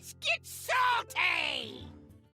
Let's get salty!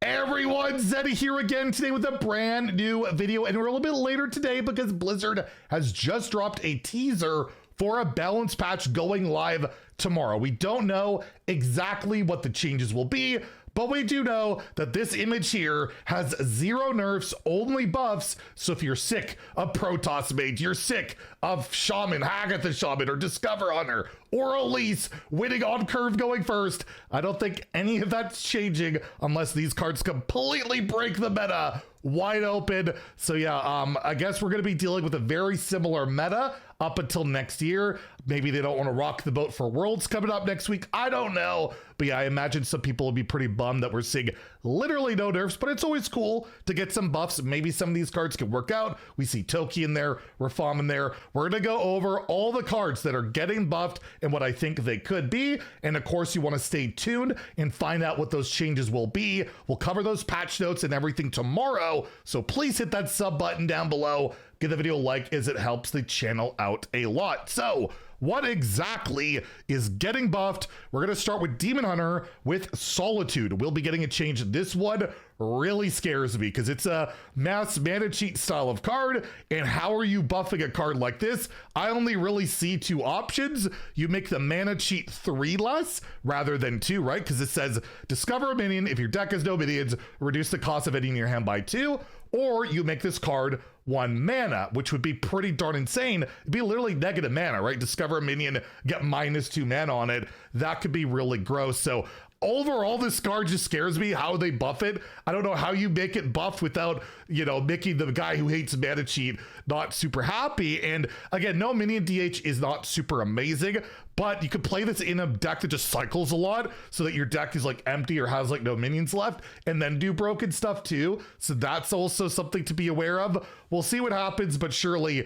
Hey everyone, Zeddy here again today with a brand new video, and we're a little bit later today because Blizzard has just dropped a teaser for a balance patch going live tomorrow. We don't know exactly what the changes will be, but we do know that this image here has 0 nerfs, only buffs. So if you're sick of Protoss Mage, you're sick of Shaman, Hagatha Shaman, or Discover Hunter, or Elise winning on curve going first, I don't think any of that's changing unless these cards completely break the meta wide open. So yeah, I guess we're gonna be dealing with a very similar meta up until next year. Maybe they don't want to rock the boat for Worlds coming up next week. I don't know. But yeah, I imagine some people will be pretty bummed that we're seeing literally no nerfs, but it's always cool to get some buffs. Maybe some of these cards can work out. We see Toki in there, Rafaam in there. We're gonna go over all the cards that are getting buffed and what I think they could be. And of course, you want to stay tuned and find out what those changes will be. We'll cover those patch notes and everything tomorrow. So please hit that sub button down below. Give the video a like as it helps the channel out a lot. So what exactly is getting buffed? We're going to start with Demon Hunter with Solitude. We'll be getting a change. This one really scares me because it's a mass mana cheat style of card. And how are you buffing a card like this? I only really see 2 options. You make the mana cheat 3 less rather than 2, right? Because it says discover a minion. If your deck has no minions, reduce the cost of any in your hand by 2. Or you make this card 1 mana, which would be pretty darn insane. It'd be literally negative mana, right? Discover a minion, get -2 mana on it. That could be really gross. So overall, this card just scares me how they buff it. I don't know how you make it buff without, you know, making the guy who hates mana cheat not super happy. And again, no minion DH is not super amazing, but you could play this in a deck that just cycles a lot so that your deck is like empty or has like no minions left, and then do broken stuff too. So that's also something to be aware of. We'll see what happens, but surely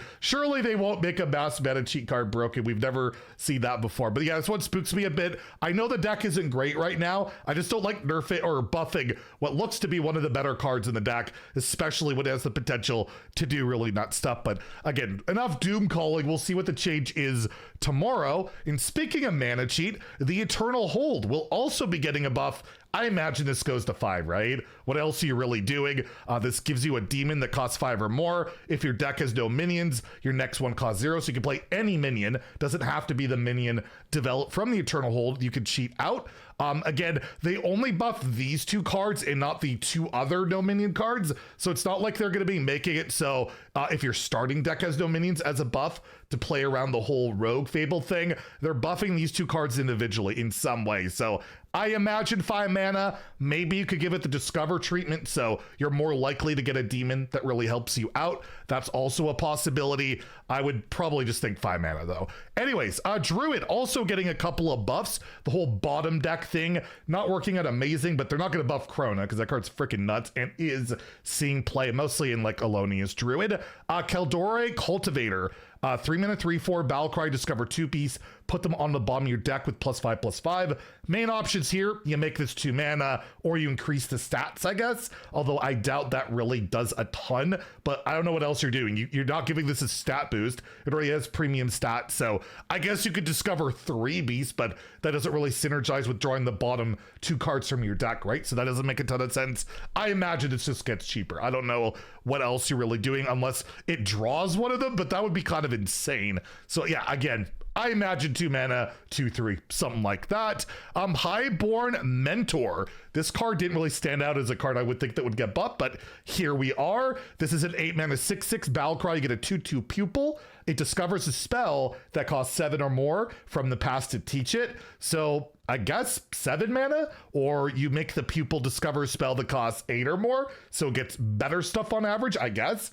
they won't make a mass mana cheat card broken. We've never seen that before. But yeah, this one spooks me a bit. I know the deck isn't great right now. I just don't like nerfing or buffing what looks to be one of the better cards in the deck, especially when it has the potential to do really nut stuff. But again, enough doom calling. We'll see what the change is tomorrow. And speaking of mana cheat, the Eternal Hold will also be getting a buff. I imagine this goes to 5, right? What else are you really doing? This gives you a demon that costs 5 or more. If your deck has no minions, your next one costs 0. So you can play any minion. Doesn't have to be the minion developed from the Eternal Hold. You can cheat out. Again, they only buff these 2 cards and not the 2 other no minion cards. So it's not like they're going to be making it so if your starting deck has no minions as a buff to play around the whole Rogue Fable thing, they're buffing these 2 cards individually in some way. So I imagine 5 mana, maybe you could give it the Discover treatment, so you're more likely to get a demon that really helps you out. That's also a possibility. I would probably just think 5 mana though. Anyways, Druid also getting a couple of buffs. The whole bottom deck thing, not working out amazing, but they're not going to buff Krona because that card's freaking nuts and is seeing play mostly in like Alonia's Druid. Keldore Cultivator. 3 mana, 3/4, Battlecry, discover 2 piece, put them on the bottom of your deck with +5/+5. Main options here, you make this 2 mana, or you increase the stats, I guess. Although I doubt that really does a ton, but I don't know what else you're doing. You're not giving this a stat boost. It already has premium stats, so I guess you could discover 3 beasts, but that doesn't really synergize with drawing the bottom 2 cards from your deck, right? So that doesn't make a ton of sense. I imagine it just gets cheaper. I don't know what else you're really doing unless it draws one of them, but that would be kind of insane. So yeah, again, I imagine 2 mana, 2/3, something like that. Highborn Mentor. This card didn't really stand out as a card I would think that would get buffed, but here we are. This is an 8 mana, 6/6 Battlecry. You get a 2/2 pupil. It discovers a spell that costs 7 or more from the past to teach it. So I guess 7 mana, or you make the pupil discover a spell that costs 8 or more, so it gets better stuff on average, I guess.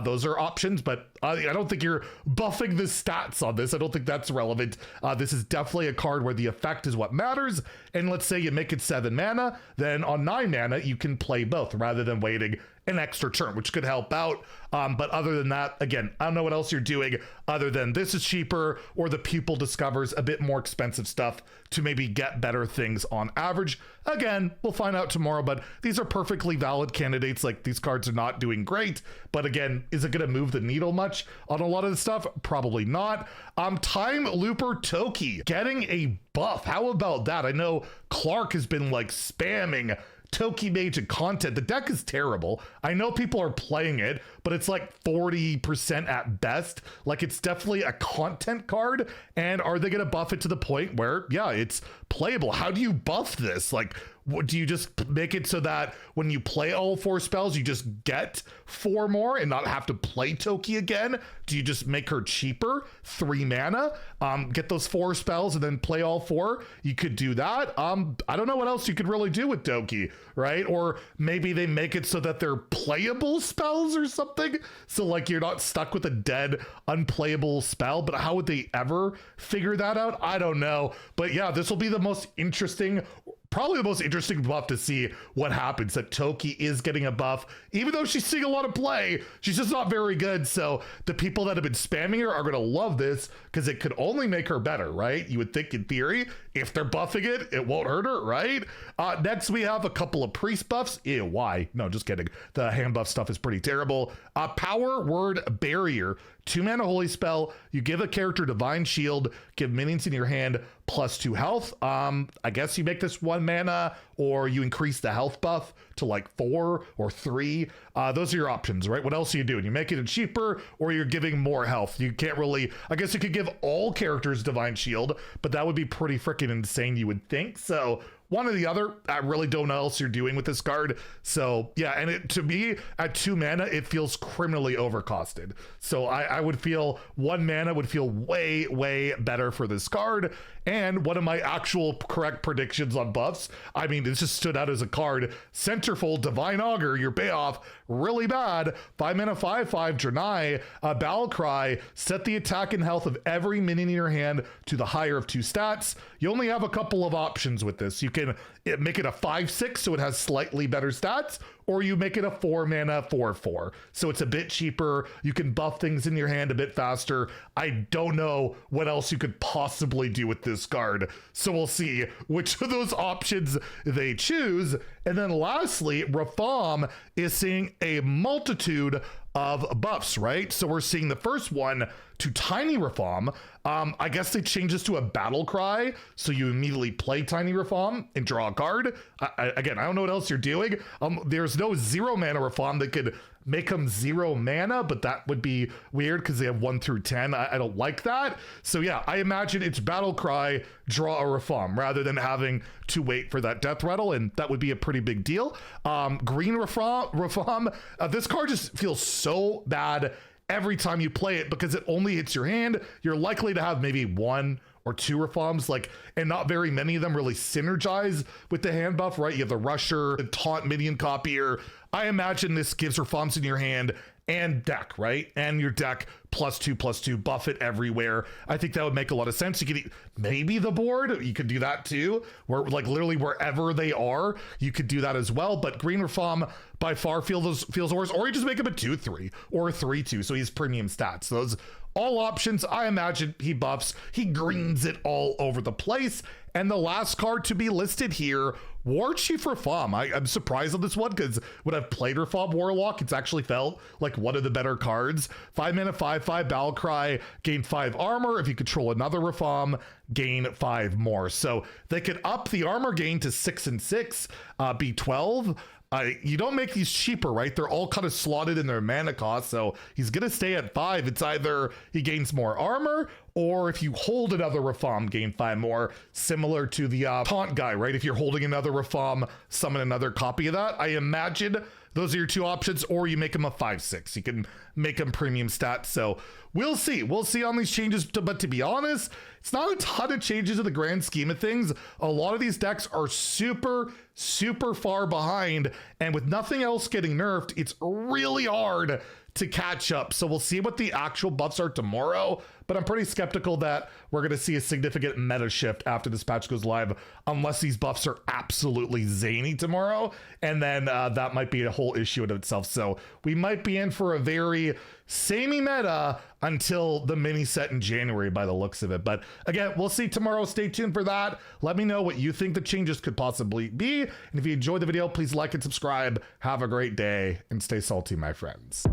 Those are options, but I don't think you're buffing the stats on this. I don't think that's relevant. This is definitely a card where the effect is what matters, and let's say you make it 7 mana, then on 9 mana, you can play both rather than waiting an extra turn, which could help out. But other than that, again, I don't know what else you're doing other than this is cheaper, or the pupil discovers a bit more expensive stuff to maybe get better things on average. Again, we'll find out tomorrow, but these are perfectly valid candidates. Like, these cards are not doing great, but again, is it going to move the needle much on a lot of the stuff? Probably not. Time Looper Toki getting a buff. How about that? I know Clark has been like spamming Toki Mage and content. The deck is terrible. I know people are playing it, but it's like 40% at best. Like, it's definitely a content card. And are they going to buff it to the point where, yeah, it's playable? How do you buff this? Like, what, do you just make it so that when you play all 4 spells, you just get 4 more and not have to play Toki again? Do you just make her cheaper, 3 mana, get those 4 spells and then play all 4? You could do that. I don't know what else you could really do with Toki, right? Or maybe they make it so that they're playable spells or something. So like, you're not stuck with a dead, unplayable spell. But how would they ever figure that out? I don't know. But yeah, this will be the most interesting, probably the most interesting buff to see what happens, that Toki is getting a buff. Even though she's seeing a lot of play, she's just not very good. So the people that have been spamming her are going to love this, because it could only make her better, right? You would think in theory, if they're buffing it, it won't hurt her, right? Next, we have a couple of priest buffs. Ew, why? No, just kidding. The hand buff stuff is pretty terrible. Power Word Barrier. 2 mana holy spell. You give a character divine shield, give minions in your hand +2 health. I guess you make this 1 mana, or you increase the health buff to like 4 or 3. Those are your options, right? What else are you doing? You make it cheaper, or you're giving more health. You can't really, I guess you could give all characters divine shield, but that would be pretty freaking insane, you would think. So one or the other. I really don't know what else you're doing with this card. So yeah, and it, to me, at 2 mana, it feels criminally overcosted. So I would feel 1 mana would feel way, way better for this card. And one of my actual correct predictions on buffs, I mean, it just stood out as a card. Centerfold, Divine Augur, your payoff, really bad. 5 mana, 5/5, Draenei, Battle Cry, set the attack and health of every minion in your hand to the higher of 2 stats. You only have a couple of options with this. You can make it a 5/6, so it has slightly better stats, or you make it a 4 mana 4/4, so it's a bit cheaper. You can buff things in your hand a bit faster. I don't know what else you could possibly do with this card, so we'll see which of those options they choose. And then lastly, Rafaam is seeing a multitude of buffs, right? So we're seeing the first one to Tiny Rafaam. I guess they changed this to a Battle Cry, so you immediately play Tiny Rafaam and draw a card. Again, I don't know what else you're doing. There's no 0 mana Rafaam that could make them 0 mana, but that would be weird because they have 1 through 10. I don't like that. So yeah, I imagine it's Battle Cry, draw a Rafaam, rather than having to wait for that Death Rattle, and that would be a pretty big deal. Green Rafaam, this card just feels so bad every time you play it, because it only hits your hand. You're likely to have maybe 1 or 2 Rafaams, like, and not very many of them really synergize with the hand buff, right? You have the Rusher, the Taunt Minion Copier. I imagine this gives Rafaams in your hand and deck, right? And your deck +2/+2, buff it everywhere. I think that would make a lot of sense. You could maybe the board, you could do that too, where like literally wherever they are, you could do that as well. But Green Rafaam by far feels worse, or you just make him a 2/3 or a 3/2, so he has premium stats. Those all options. I imagine he buffs, he greens it all over the place. And the last card to be listed here, War Chief Rafaam. I'm surprised on this one, because when I've played Rafaam Warlock, it's actually felt like one of the better cards. 5 mana, 5/5, Battle Cry, gain 5 armor. If you control another Rafaam, gain 5 more. So they could up the armor gain to 6 and 6, be 12. You don't make these cheaper, right? They're all kind of slotted in their mana cost, so he's going to stay at 5. It's either he gains more armor, or if you hold another Rafaam, gain 5 more, similar to the Taunt guy, right? If you're holding another Rafaam, summon another copy of that. I imagine those are your 2 options, or you make him a 5/6. You can make him premium stats. So we'll see. We'll see on these changes. But to be honest, it's not a ton of changes in the grand scheme of things. A lot of these decks are super, super far behind. And with nothing else getting nerfed, it's really hard to catch up. So we'll see what the actual buffs are tomorrow. but I'm pretty skeptical that we're going to see a significant meta shift after this patch goes live, unless these buffs are absolutely zany tomorrow, and then that might be a whole issue in itself. So we might be in for a very samey meta until the mini set in January by the looks of it. But again, we'll see tomorrow. Stay tuned for that. Let me know what you think the changes could possibly be. And if you enjoyed the video, please like and subscribe. Have a great day and stay salty, my friends.